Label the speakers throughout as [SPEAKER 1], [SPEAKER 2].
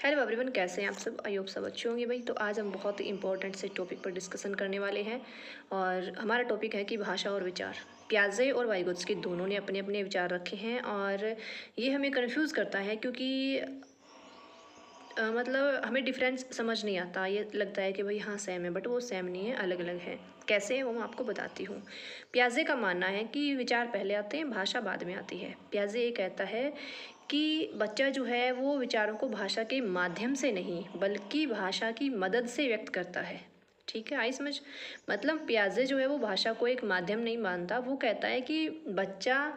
[SPEAKER 1] Hello everyone, कैसे हैं आप सब? आई होप सब अच्छे होंगे भाई। तो आज हम बहुत ही इंपॉर्टेंट से टॉपिक पर डिस्कशन करने वाले हैं और हमारा टॉपिक है कि भाषा और विचार। पियाजे और वाइगोत्स्की दोनों ने अपने अपने विचार रखे हैं और ये हमें कंफ्यूज करता है क्योंकि मतलब हमें डिफरेंस समझ नहीं आता। ये लगता है कि भाई हाँ सेम है, बट वो सेम नहीं है, अलग अलग है। कैसे है वो मैं आपको बताती हूँ। पियाजे का मानना है कि विचार पहले आते हैं, भाषा बाद में आती है। पियाजे ये कहता है कि बच्चा जो है वो विचारों को भाषा के माध्यम से नहीं बल्कि भाषा की मदद से व्यक्त करता है। ठीक है, आई समझ। मतलब पियाजे जो है वो भाषा को एक माध्यम नहीं मानता, वो कहता है कि बच्चा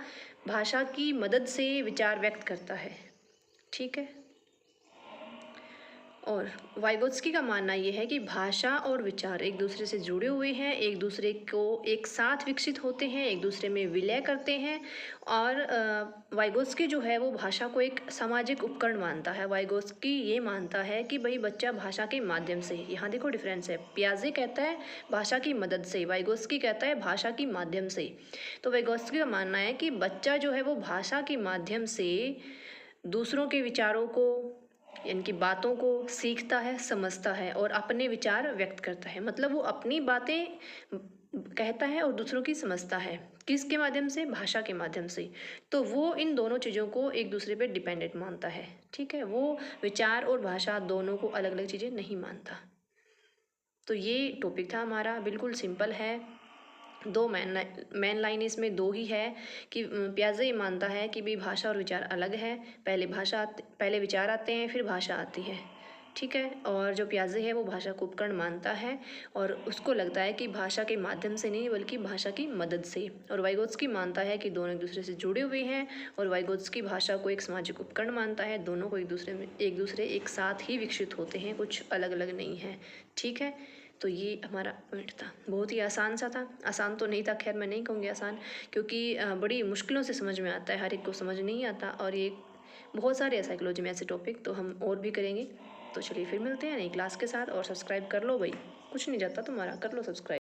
[SPEAKER 1] भाषा की मदद से विचार व्यक्त करता है। ठीक है। और वाइगोत्स्की का मानना ये है कि भाषा और विचार एक दूसरे से जुड़े हुए हैं, एक दूसरे को एक साथ विकसित होते हैं, एक दूसरे में विलय करते हैं। और वाइगोत्स्की जो है वो भाषा को एक सामाजिक उपकरण मानता है। वाइगोत्स्की ये मानता है कि भाई बच्चा भाषा के माध्यम से, यहाँ देखो डिफरेंस है। पियाजे कहता है भाषा की मदद से, वाइगोत्स्की कहता है भाषा की माध्यम से। तो वाइगोत्स्की का मानना है कि बच्चा जो है वो भाषा के माध्यम से दूसरों के विचारों को, इनकी बातों को सीखता है, समझता है और अपने विचार व्यक्त करता है। मतलब वो अपनी बातें कहता है और दूसरों की समझता है। किसके माध्यम से? भाषा के माध्यम से। तो वो इन दोनों चीज़ों को एक दूसरे पे डिपेंडेंट मानता है। ठीक है, वो विचार और भाषा दोनों को अलग अलग चीज़ें नहीं मानता। तो ये टॉपिक था हमारा, बिल्कुल सिंपल है। दो मेन लाइन इसमें दो ही है कि पियाजे ये मानता है कि भी भाषा और विचार अलग है। पहले विचार आते हैं, फिर भाषा आती है। ठीक है। और जो पियाजे है वो भाषा को उपकरण मानता है और उसको लगता है कि भाषा के माध्यम से नहीं बल्कि भाषा की मदद से। और वाइगोत्स्की मानता है कि दोनों एक दूसरे से जुड़े हुए हैं और वाइगोत्स्की भाषा को एक सामाजिक उपकरण मानता है। दोनों को एक दूसरे एक साथ ही विकसित होते हैं, कुछ अलग अलग नहीं है। ठीक है। तो ये हमारा पॉइंट था, बहुत ही आसान सा था। आसान तो नहीं था, खैर मैं नहीं कहूँगी आसान, क्योंकि बड़ी मुश्किलों से समझ में आता है, हर एक को समझ नहीं आता। और ये बहुत सारे है साइकोलॉजी में ऐसे टॉपिक, तो हम और भी करेंगे। तो चलिए फिर मिलते हैं नई क्लास के साथ। और सब्सक्राइब कर लो भाई, कुछ नहीं जाता तुम्हारा, कर लो सब्सक्राइब।